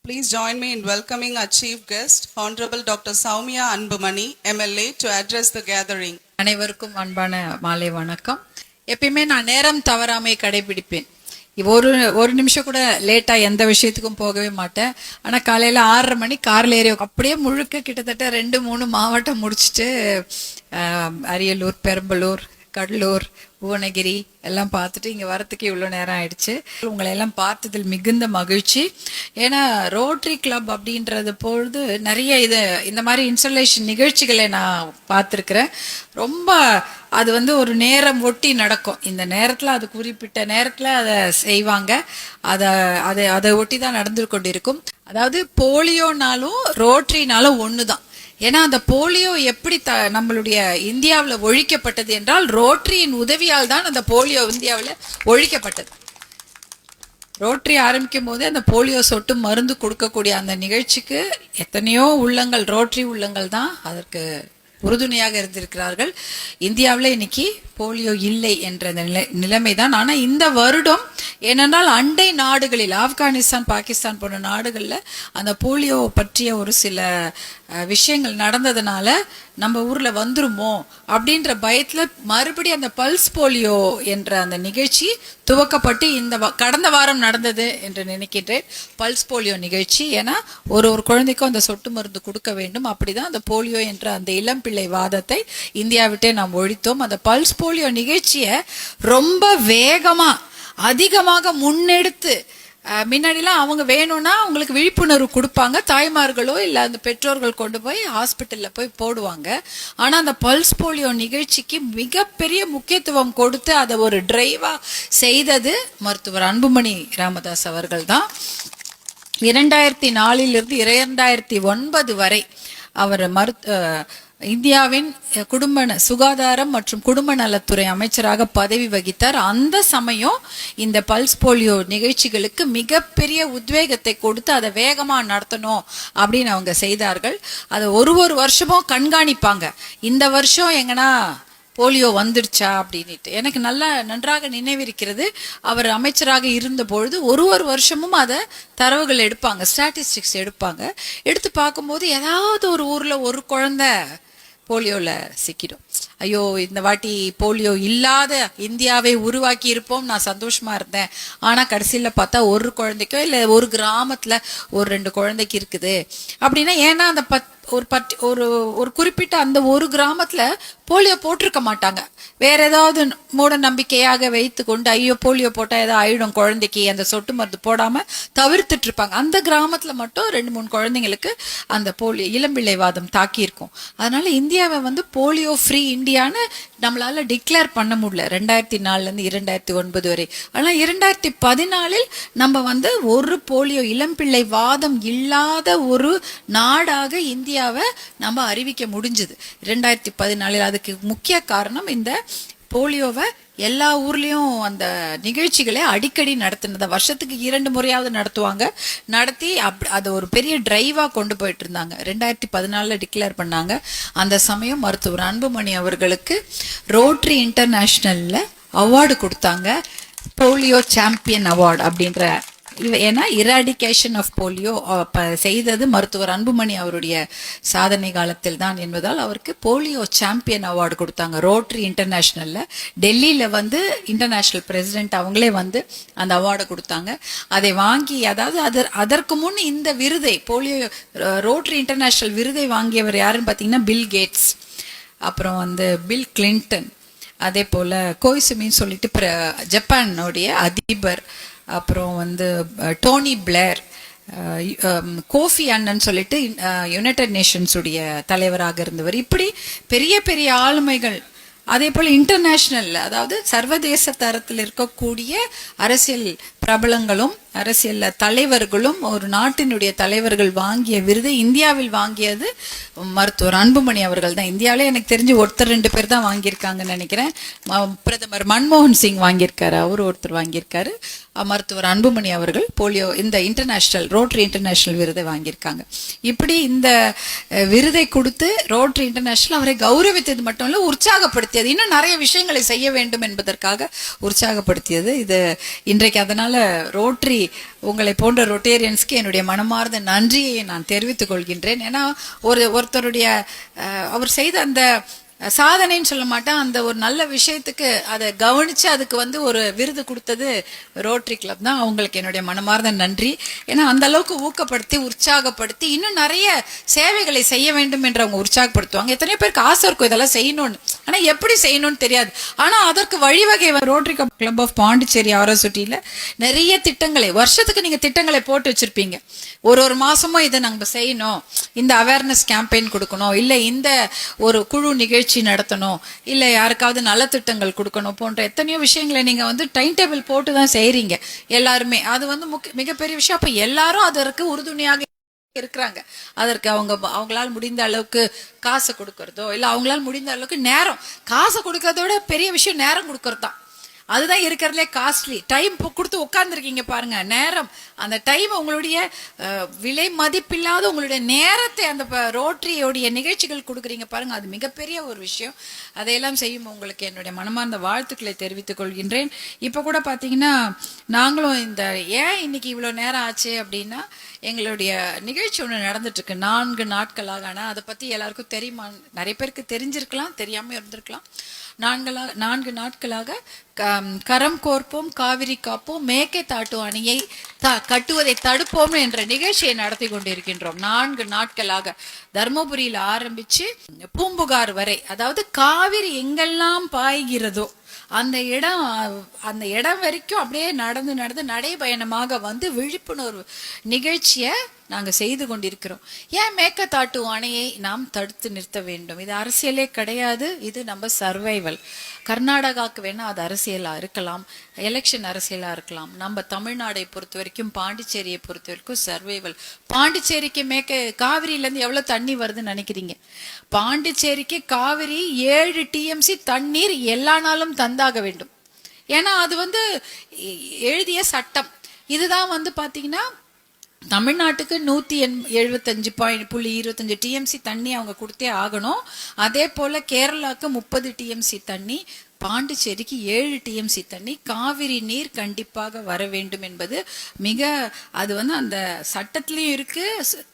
Please join me in welcoming our chief guest, Honorable Dr. Soumya Anbumani, MLA, to address the gathering. அனைவருக்கும் அன்பான மாலை வணக்கம். எப்பயுமே நான் நேரம் தவறாமை கடைபிடிப்பேன். ஒரு நிமிஷம் கூட லேட்டா எந்த விஷயத்துக்கும் போகவே மாட்டேன். ஆனா காலையில 6:30 மணி கார்ல ஏறி அப்படியே முழுக்க கிட்டத்தட்ட 2-3 மாவட்டம் முடிச்சுட்டு அரியலூர், பெரம்பலூர், கடலூர், புவனகிரி எல்லாம் பார்த்துட்டு இங்கே வரத்துக்கு இவ்வளோ நேரம் ஆயிடுச்சு. உங்களை எல்லாம் பார்த்ததில் மிகுந்த மகிழ்ச்சி. ஏன்னா ரோட்டரி கிளப் அப்படின்றது பொழுது நிறைய இந்த மாதிரி இன்ஸ்டலேஷன் நிகழ்ச்சிகளை நான் பார்த்துருக்குறேன். ரொம்ப அது ஒரு நேரம் ஒட்டி நடக்கும். இந்த நேரத்தில் அது குறிப்பிட்ட நேரத்தில் அதை செய்வாங்க. அதை ஒட்டி தான் நடந்து கொண்டிருக்கும். அதாவது போலியோனாலும் ரோட்டரினாலும் ஒன்று தான். ஏன்னா அந்த போலியோ எப்படி நம்மளுடைய இந்தியாவில் ஒழிக்கப்பட்டது என்றால் ரோட்டரியின் உதவியால் தான் அந்த போலியோ இந்தியாவில் ஒழிக்கப்பட்டது. ரோட்டரி ஆரம்பிக்கும் போதே அந்த போலியோ சொட்டு மருந்து கொடுக்கக்கூடிய அந்த நிகழ்ச்சிக்கு எத்தனையோ உள்ளங்கள், ரோட்டரி உள்ளங்கள் தான் அதற்கு உறுதுணையாக இருந்திருக்கிறார்கள். இந்தியாவில் இன்னைக்கு போலியோ இல்லை என்ற நிலைமை தான். ஆனால் இந்த வருடம் ஏனென்றால் அண்டை நாடுகளில் ஆப்கானிஸ்தான், பாகிஸ்தான் போன்ற நாடுகளில் அந்த போலியோ பற்றிய ஒரு சில விஷயங்கள் நடந்ததுனால நம்ம ஊர்ல வந்துருமோ அப்படின்ற பயத்துல மறுபடியும் அந்த பல்ஸ் போலியோ என்ற அந்த நிகழ்ச்சி துவக்கப்பட்டு கடந்த வாரம் நடந்தது என்று நினைக்கின்றேன். பல்ஸ் போலியோ நிகழ்ச்சி. ஏன்னா ஒரு குழந்தைக்கும் அந்த சொட்டு மருந்து கொடுக்க வேண்டும். அப்படிதான் அந்த போலியோ என்ற அந்த இளம்பிள்ளை வாதத்தை இந்தியாவிட்டே நாம் ஒழித்தோம். அந்த பல்ஸ் போலியோ நிகழ்ச்சியை ரொம்ப வேகமா அதிகமாக முன்னெடுத்து முன்னாடிலாம் அவங்க வேணும்னா அவங்களுக்கு விழிப்புணர்வு கொடுப்பாங்க, தாய்மார்களோ இல்லை அந்த பெற்றோர்கள் கொண்டு போய் ஹாஸ்பிட்டல்ல போய் போடுவாங்க. ஆனா அந்த பல்ஸ் போலியோ நிகழ்ச்சிக்கு மிகப்பெரிய முக்கியத்துவம் கொடுத்து அதை ஒரு டிரைவா செய்தது மருத்துவர் அன்புமணி ராமதாஸ் அவர்கள் தான். 2004 2009 வரை அவர் இந்தியாவின் சுகாதாரம் மற்றும் குடும்ப நலத்துறை அமைச்சராக பதவி வகித்தார். அந்த சமயம் இந்த பல்ஸ் போலியோ நிகழ்ச்சிகளுக்கு மிகப்பெரிய உத்வேகத்தை கொடுத்து அதை வேகமா நடத்தணும் அப்படின்னு அவங்க செய்தார்கள். அதை ஒரு வருஷமும் கண்காணிப்பாங்க. இந்த வருஷம் எங்கன்னா போலியோ வந்துடுச்சா அப்படின்ட்டு. எனக்கு நன்றாக நினைவிருக்கிறது. அவர் அமைச்சராக இருந்த பொழுது ஒரு வருஷமும் அதை தரவுகள் எடுப்பாங்க, ஸ்டாட்டிஸ்டிக்ஸ் எடுப்பாங்க. எடுத்து பார்க்கும்போது ஏதாவது ஒரு ஊர்ல ஒரு குழந்தை போலியோல சிக்கிடும். ஐயோ, இந்த வாட்டி போலியோ இல்லாத இந்தியாவை உருவாக்கி இருப்போம், நான் சந்தோஷமா இருந்தேன். ஆனா கடைசியில பார்த்தா ஒரு குழந்தைக்கோ இல்ல ஒரு கிராமத்துல 1-2 குழந்தைக்கு இருக்குது அப்படின்னா, ஏன்னா அந்த ஒரு குறிப்பிட்ட அந்த ஒரு கிராமத்துல போலியோ போட்டிருக்க மாட்டாங்க. வேற ஏதாவது மூட நம்பிக்கையாக வைத்து கொண்டு ஐயோ போலியோ போட்டா ஏதோ ஆயிடும் குழந்தைக்கு, அந்த சொட்டு மருந்து போடாம தவிர்த்துட்டு இருப்பாங்க. அந்த கிராமத்துல மட்டும் 2-3 குழந்தைங்களுக்கு அந்த போலியோ இளம்பிள்ளைவாதம் தாக்கி இருக்கும். அதனால இந்தியாவை போலியோ ஃப்ரீ இந்தியான்னு நம்மளால டிக்ளேர் பண்ண முடியல 2004 2009 வரை. ஆனா 2014 நம்ம ஒரு போலியோ இளம்பிள்ளை வாதம் இல்லாத ஒரு நாடாக இந்தியாவை நம்ம அறிவிக்க முடிஞ்சது 2014. அதுக்கு முக்கிய காரணம் இந்த போலியோவை எல்லா ஊர்லயும் அந்த நிகழ்ச்சிகளை அடிக்கடி நடத்தினத வருஷத்துக்கு 2 முறையாவது நடத்துவாங்க. நடத்தி அதை ஒரு பெரிய டிரைவா கொண்டு போயிட்டு இருந்தாங்க. 2014 டிக்ளேர் பண்ணாங்க. அந்த சமயம் மருத்துவர் அன்புமணி அவர்களுக்கு ரோட்டரி இன்டர்நேஷனல்ல அவார்டு கொடுத்தாங்க, போலியோ சாம்பியன் அவார்டு அப்படின்ற. ஏன்னா இராடிகேஷன் ஆஃப் போலியோ செய்தது மருத்துவர் அன்புமணி அவருடைய சாதனை காலத்தில் தான் என்பதால் அவருக்கு போலியோ சாம்பியன் அவார்டு கொடுத்தாங்க ரோட்டரி இன்டர்நேஷனல்ல. டெல்லியில இன்டர்நேஷனல் பிரசிடென்ட் அவங்களே அந்த அவார்டை கொடுத்தாங்க. அதை வாங்கி, அதாவது அதற்கு முன் இந்த விருதை போலியோ ரோட்டரி இன்டர்நேஷனல் விருதை வாங்கியவர் யாருன்னு பார்த்தீங்கன்னா பில் கேட்ஸ், அப்புறம் பில் கிளின்டன், அதே போல கோய்சுமின்னு சொல்லிட்டு ஜப்பானுடைய அதிபர், அப்புறம் டோனி பிளேர், கோஃபி அண்ணன் சொல்லிட்டு யுனைடெட் நேஷன்ஸ் உடைய தலைவராக இருந்தவர். இப்படி பெரிய பெரிய ஆளுமைகள், அதே போல இன்டர்நேஷனல், அதாவது சர்வதேச தரத்தில் இருக்கக்கூடிய அரசியல் பிரபலங்களும் அரசியல் தலைவர்களும் ஒரு நாட்டினுடைய தலைவர்கள் வாங்கிய விருதை இந்தியாவில் வாங்கியது மருத்துவர் அன்புமணி அவர்கள் தான். இந்தியாவிலே எனக்கு தெரிஞ்சு 1-2 பேர் தான் வாங்கியிருக்காங்கன்னு நினைக்கிறேன். பிரதமர் மன்மோகன் சிங் வாங்கியிருக்காரு, அவர் ஒருத்தர் வாங்கியிருக்காரு. மருத்துவர் அன்புமணி அவர்கள் போலியோ இந்த இன்டர்நேஷனல் ரோட்டரி இன்டர்நேஷனல் விருதை வாங்கியிருக்காங்க. இப்படி இந்த விருதை கொடுத்து ரோட்டரி இன்டர்நேஷனல் அவரை கௌரவித்தது மட்டும் இல்ல, உற்சாகப்படுத்தியது, இன்னும் நிறைய விஷயங்களை செய்ய வேண்டும் என்பதற்காக உற்சாகப்படுத்தியது இது இன்றைக்கு. அதனால ரோட்டரி உங்களை போன்ற ரொட்டேரியன்ஸ்க்கு என்னுடைய மனமார்ந்த நன்றியை நான் தெரிவித்துக் கொள்கின்றேன். ஏன்னா ஒருத்தருடைய அவர் செய்த அந்த சாதனைன்னு சொல்ல மாட்டேன், அந்த ஒரு நல்ல விஷயத்துக்கு அதை கவனிச்சு அதுக்கு வந்து ஒரு விருது கொடுத்தது ரோட்டரி கிளப் தான். அவங்களுக்கு என்னுடைய மனமார்ந்த நன்றி. ஏன்னா அந்த அளவுக்கு ஊக்கப்படுத்தி உற்சாகப்படுத்தி இன்னும் நிறைய சேவைகளை செய்ய வேண்டும் என்று அவங்க உற்சாகப்படுத்துவாங்க. எத்தனையோ பேருக்கு ஆசை இருக்கும் இதெல்லாம் செய்யணும்னு, ஆனா எப்படி செய்யணும்னு தெரியாது. ஆனா அதற்கு வழிவகை ரோட்டரி கிளப் ஆஃப் பாண்டிச்சேரி ஆரோசுட்டியில நிறைய திட்டங்களை, வருஷத்துக்கு நீங்க திட்டங்களை போட்டு வச்சிருப்பீங்க. ஒரு மாசமும் இதை நாங்க செய்யணும், இந்த அவேர்னஸ் கேம்பெயின் கொடுக்கணும், இல்ல இந்த ஒரு குழு நிகழ்ச்சி நடத்தணும், இல்ல யாருக்காவது நலத்திட்டங்கள் கொடுக்கணும் போன்ற எத்தனையோ விஷயங்களை நீங்க வந்து டைம் டேபிள் போட்டு தான் செய்றீங்க எல்லாருமே. அது வந்து மிகப்பெரிய விஷயம். அப்ப எல்லாரும் அதற்கு உறுதுணையாக இருக்கிறாங்க. அதற்கு அவங்களால முடிந்த அளவுக்கு காசு கொடுக்கறதோ இல்ல அவங்களால முடிந்த அளவுக்கு நேரம், காசு கொடுக்கறதோட பெரிய விஷயம் நேரம் கொடுக்கறது தான். அதுதான் இருக்கிறதுலே காஸ்ட்லி. டைம் கொடுத்து உட்கார்ந்துருக்கீங்க பாருங்க, நேரம், அந்த டைம் உங்களுடைய விலை மதிப்பில்லாத உங்களுடைய நேரத்தை அந்த ரோட்டரியோடைய நிகழ்ச்சிகள் கொடுக்குறீங்க பாருங்க, அது மிகப்பெரிய ஒரு விஷயம். அதையெல்லாம் செய்யும் உங்களுக்கு என்னுடைய மனமார்ந்த வாழ்த்துக்களை தெரிவித்துக் கொள்கின்றேன். இப்போ கூட பார்த்தீங்கன்னா நாங்களும் இந்த ஏன் இன்னைக்கு இவ்வளோ நேரம் ஆச்சு அப்படின்னா, எங்களுடைய நிகழ்ச்சி ஒன்று நடந்துட்டு இருக்கு 4 நாட்களாக. ஆனால் அதை பற்றி எல்லாருக்கும் தெரியுமா? நிறைய பேருக்கு தெரிஞ்சிருக்கலாம், தெரியாமல் இருந்திருக்கலாம். 4 நாட்களாக கரம் கோர்ப்போம் காவிரி காப்போம் மேக்கை தாட்டு அணையை கட்டுவதை தடுப்போம் என்ற நிகழ்ச்சியை நடத்தி கொண்டிருக்கின்றோம். 4 நாட்களாக தர்மபுரியில் ஆரம்பிச்சு பூம்புகார் வரை, அதாவது காவிரி எங்கெல்லாம் பாய்கிறதோ அந்த இடம் வரைக்கும் அப்படியே நடந்து நடைபயணமாக வந்து விழிப்புணர்வு நிகழ்ச்சியை நாங்க செய்து கொண்டிருக்கிறோம். ஏன் மேக்கத்தாட்டு அணையை நாம் தடுத்து நிறுத்த வேண்டும்? இது அரசியலே கிடையாது, இது நம்ம சர்வைவல். கர்நாடகாவுக்கு வேணா அது அரசியலா இருக்கலாம், எலெக்ஷன் அரசியலா இருக்கலாம். நம்ம தமிழ்நாடை பொறுத்த வரைக்கும், பாண்டிச்சேரியை பொறுத்த வரைக்கும் சர்வைவல். பாண்டிச்சேரிக்கு காவிரியில இருந்து எவ்வளவு தண்ணி வருதுன்னு நினைக்கிறீங்க? பாண்டிச்சேரிக்கு காவிரி 7 TMC தண்ணீர் எல்லா நாளும் தந்தாக வேண்டும். ஏன்னா அது வந்து எழுதிய சட்டம். இதுதான் வந்து பாத்தீங்கன்னா தமிழ்நாட்டுக்கு 175.25 TMC தண்ணி அவங்க கொடுத்தே ஆகணும். அதே போல கேரளாக்கு 30 TMC தண்ணி, பாண்டிச்சேரிக்கு 7 TMC தண்ணி, காவிரி நீர் கண்டிப்பாக வர வேண்டும் என்பது அது வந்து அந்த சட்டத்திலையும் இருக்கு,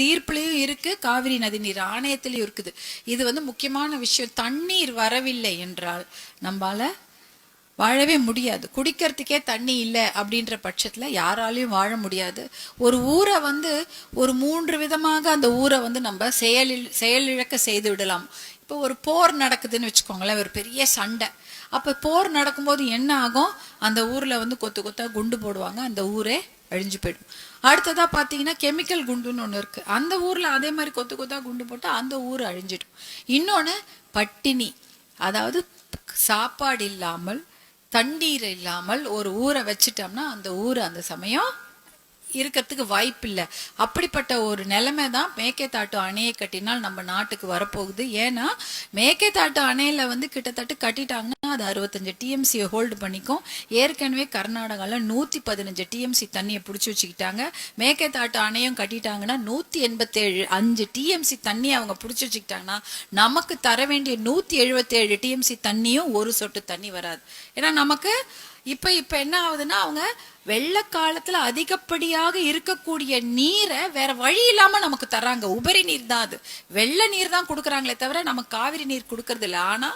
தீர்ப்புலையும் இருக்கு, காவிரி நதி நீர் ஆணையத்திலையும் இருக்குது. இது வந்து முக்கியமான விஷயம். தண்ணீர் வரவில்லை என்றால் நம்மால வாழவே முடியாது. குடிக்கிறதுக்கே தண்ணி இல்லை அப்படின்ற பட்சத்துல யாராலையும் வாழ முடியாது. ஒரு ஊரை வந்து ஒரு 3 விதமாக அந்த ஊரை வந்து நம்ம செயலிழக்க செய்து விடலாம். இப்போ ஒரு போர் நடக்குதுன்னு வச்சுக்கோங்களேன், ஒரு பெரிய சண்டை. அப்ப போர் நடக்கும்போது என்ன ஆகும்? அந்த ஊர்ல வந்து கொத்து கொத்தா குண்டு போடுவாங்க, அந்த ஊரே அழிஞ்சு போயிடும். அடுத்ததா பாத்தீங்கன்னா கெமிக்கல் குண்டுன்னு ஒண்ணு இருக்கு, அந்த ஊர்ல அதே மாதிரி கொத்து கொத்தா குண்டு போட்டா அந்த ஊர் அழிஞ்சிடும். இன்னொன்னு பட்டினி, அதாவது சாப்பாடு இல்லாமல் தண்ணீர் இல்லாமல் ஒரு ஊரை வச்சுட்டோம்னா அந்த ஊர் அந்த சமயம் இருக்கிறதுக்கு வாய்ப்பு இல்லை. அப்படிப்பட்ட ஒரு நிலைமை தான் மேக்கேதாட்டு அணையை கட்டினால் நம்ம நாட்டுக்கு வரப்போகுது. ஏன்னா மேக்கேதாட்டு அணையில வந்து கிட்டத்தட்ட கட்டிட்டாங்கன்னா அது 65 TMC ஹோல்டு பண்ணிக்கும். ஏற்கனவே கர்நாடகாவில் 115 TMC தண்ணியை பிடிச்சி வச்சுக்கிட்டாங்க. மேக்கேதாட்டு அணையும் கட்டிட்டாங்கன்னா 187 TMC தண்ணியை அவங்க பிடிச்சி வச்சுக்கிட்டாங்கன்னா நமக்கு தர வேண்டிய 177 TMC தண்ணியும் ஒரு சொட்டு தண்ணி வராது. ஏன்னா நமக்கு இப்ப என்ன ஆகுதுன்னா, அவங்க வெள்ள காலத்துல அதிகப்படியாக இருக்கக்கூடிய நீரை வேற வழி இல்லாம நமக்கு தர்றாங்க. உபரி நீர் தான் அது, வெள்ள நீர் தான் கொடுக்குறாங்களே தவிர நமக்கு காவிரி நீர் கொடுக்கறது இல்லை. ஆனா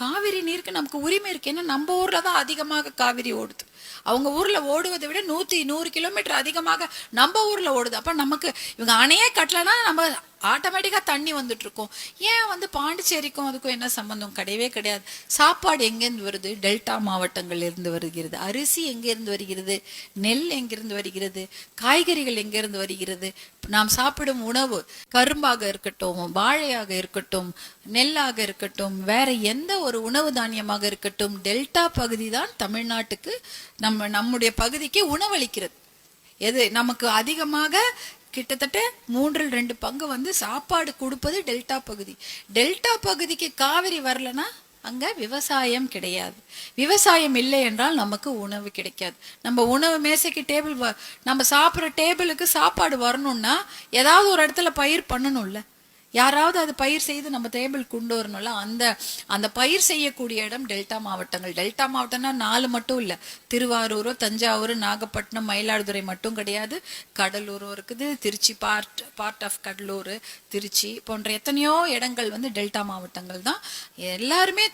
காவிரி நீருக்கு நமக்கு உரிமை இருக்கு. ஏன்னா நம்ம ஊர்ல தான் அதிகமாக காவிரி ஓடுது. அவங்க ஊர்ல ஓடுவதை விட 100 கிலோமீட்டர் அதிகமாக நம்ம ஊர்ல ஓடுது. அப்ப நமக்கு இவங்க அணையே கட்டலன்னா நம்ம ஆட்டோமேட்டிக்கா தண்ணி வந்துட்டு இருக்கோம். ஏன் வந்து பாண்டிச்சேரிக்கும் அதுக்கும் என்ன சம்பந்தம்? கிடையவே கிடையாது. சாப்பாடு எங்கேருந்து வருது? டெல்டா மாவட்டங்கள் இருந்து வருகிறது. அரிசி எங்கிருந்து வருகிறது? நெல் எங்கிருந்து வருகிறது? காய்கறிகள் எங்கிருந்து வருகிறது? நாம் சாப்பிடும் உணவு கரும்பாக இருக்கட்டும், வாழையாக இருக்கட்டும், நெல்லாக இருக்கட்டும், வேற எந்த ஒரு உணவு தானியமாக இருக்கட்டும், டெல்டா பகுதி தான் தமிழ்நாட்டுக்கு நம்முடைய பகுதிக்கு உணவளிக்கிறது. எது நமக்கு அதிகமாக கிட்டத்தட்ட 3/2 பங்கு வந்து சாப்பாடு கொடுப்பது டெல்டா பகுதி. டெல்டா பகுதிக்கு காவிரி வரலன்னா அங்க விவசாயம் கிடையாது. விவசாயம் இல்லை என்றால் நமக்கு உணவு கிடைக்காது. நம்ம உணவு மேசைக்கு நம்ம சாப்பிட்ற டேபிளுக்கு சாப்பாடு வரணும்னா ஏதாவது ஒரு இடத்துல பயிர் பண்ணணும்ல. யாராவது அது பயிர் செய்து நம்ம டேபிள் கொண்டு வரணும்ல. அந்த அந்த பயிர் செய்யக்கூடிய இடம் டெல்டா மாவட்டங்கள். டெல்டா மாவட்டம்னா 4 மட்டும் இல்லை, திருவாரூர், தஞ்சாவூர், நாகப்பட்டினம், மயிலாடுதுறை மட்டும் கிடையாது, கடலூரும் இருக்குது, திருச்சி பார்ட் ஆஃப் கடலூர், திருச்சி போன்ற எத்தனையோ இடங்கள் வந்து டெல்டா மாவட்டங்கள் தான். எல்லாருமே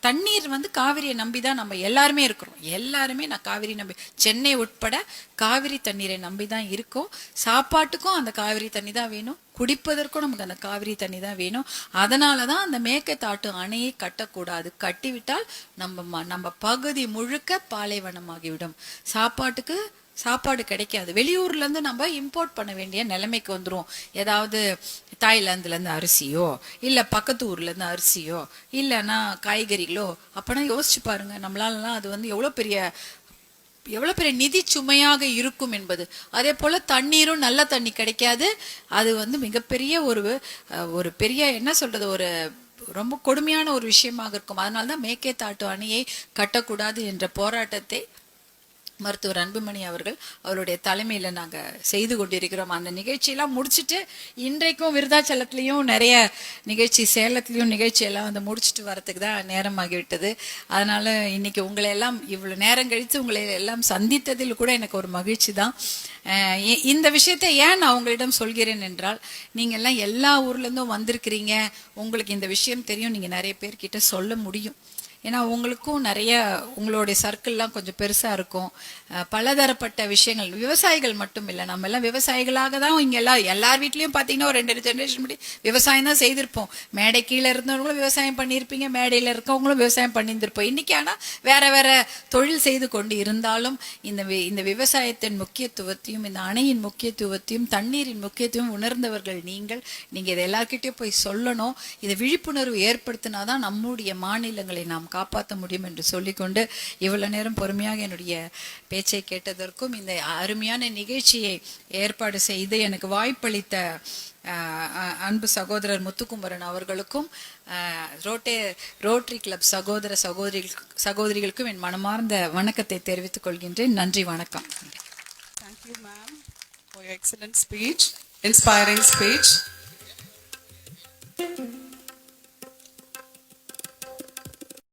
தண்ணீர் வந்து காவிரியை நம்பி தான் நம்ம எல்லாருமே இருக்கிறோம். எல்லாருமே நான் காவிரி நம்பி, சென்னை உட்பட காவிரி தண்ணீரை நம்பி தான் இருக்கோம். சாப்பாட்டுக்கும் அந்த காவிரி தண்ணி தான் வேணும், குடிப்பதற்கும் நமக்கு அந்த காவிரி தண்ணி தான் வேணும். அதனாலதான் அந்த மேகதாட்டு அணையை கட்டக்கூடாது. கட்டிவிட்டால் நம்ம பகுதி முழுக்க பாலைவனமாகிவிடும். சாப்பாடு கிடைக்காது. வெளியூர்ல இருந்து நம்ம இம்போர்ட் பண்ண வேண்டிய நிலைமைக்கு வந்துரும். ஏதாவது தாய்லாந்துல இருந்து அரிசியோ, இல்ல பக்கத்து ஊர்ல இருந்து அரிசியோ, இல்லைன்னா காய்கறிகளோ. அப்பனா யோசிச்சு பாருங்க, நம்மளாலலாம் அது வந்து எவ்வளவு பெரிய நிதி சுமையாக இருக்கும் என்பது. அதே போல தண்ணீரும் நல்ல தண்ணி கிடைக்காது. அது வந்து மிகப்பெரிய ஒரு பெரிய என்ன சொல்றது, ஒரு ரொம்ப கொடுமையான ஒரு விஷயமாக இருக்கும். அதனால்தான் மேகதாட்டு அணையை கட்டக்கூடாது என்ற போராட்டத்தை மருத்துவர் அன்புமணி அவருடைய தலைமையில நாங்க செய்து கொண்டிருக்கிறோம். அந்த நிகழ்ச்சியெல்லாம் முடிச்சுட்டு இன்றைக்கும் விருதாச்சலத்திலையும் நிறைய நிகழ்ச்சி, சேலத்திலையும் நிகழ்ச்சி எல்லாம் வந்து முடிச்சுட்டு வரதுக்கு தான் நேரமாகிவிட்டது. அதனால இன்னைக்கு உங்களை எல்லாம் இவ்வளவு நேரம் கழித்து உங்களை எல்லாம் சந்தித்ததில் கூட எனக்கு ஒரு மகிழ்ச்சி தான். இந்த விஷயத்தை ஏன் நான் உங்களிடம் சொல்கிறேன் என்றால், நீங்க எல்லாம் எல்லா ஊர்ல இருந்தும் வந்திருக்கிறீங்க, உங்களுக்கு இந்த விஷயம் தெரியும், நீங்க நிறைய பேர்கிட்ட சொல்ல முடியும். ஏன்னா உங்களுக்கும் நிறைய உங்களுடைய சர்க்கிள்லாம் கொஞ்சம் பெருசா இருக்கும். பலதரப்பட்ட விஷயங்கள், விவசாயிகள் மட்டும் இல்லை, நம்ம எல்லாம் விவசாயிகளாக தான் இங்க எல்லார் வீட்லயும் பாத்தீங்கன்னா ஒரு 2 ஜெனரேஷன் முடி விவசாயம் தான் செய்திருப்போம். மேடை கீழே இருந்தவங்களும் விவசாயம் பண்ணியிருப்பீங்க, மேடையில இருக்கவங்களும் விவசாயம் பண்ணியிருந்திருப்போம். இன்னைக்கு ஆனா வேற தொழில் செய்து கொண்டு இருந்தாலும் இந்த விவசாயத்தின் முக்கியத்துவத்தையும், இந்த அணையின் முக்கியத்துவத்தையும், தண்ணீரின் முக்கியத்துவம் உணர்ந்தவர்கள் நீங்க இதை எல்லார்கிட்டயும் போய் சொல்லணும். இதை விழிப்புணர்வு ஏற்படுத்தினாதான் நம்முடைய மாநிலங்களை நாம் காப்பாற்ற முடியும் என்று சொல்லிக்கொண்டு, இவ்வளவு நேரம் பொறுமையாக என்னுடைய பேச்சை கேட்டதற்கும், இந்த அருமையான நிகழ்ச்சியை ஏற்பாடு செய்து எனக்கு வாய்ப்பளித்த அன்பு சகோதரர் முத்துக்குமரன் அவர்களுக்கும், ரோட்டரி கிளப் சகோதர சகோதரிகளுக்கும் என் மனமார்ந்த வணக்கத்தை தெரிவித்துக் கொள்கின்றேன். நன்றி, வணக்கம். Thank you, ma'am, for your excellent speech, inspiring speech.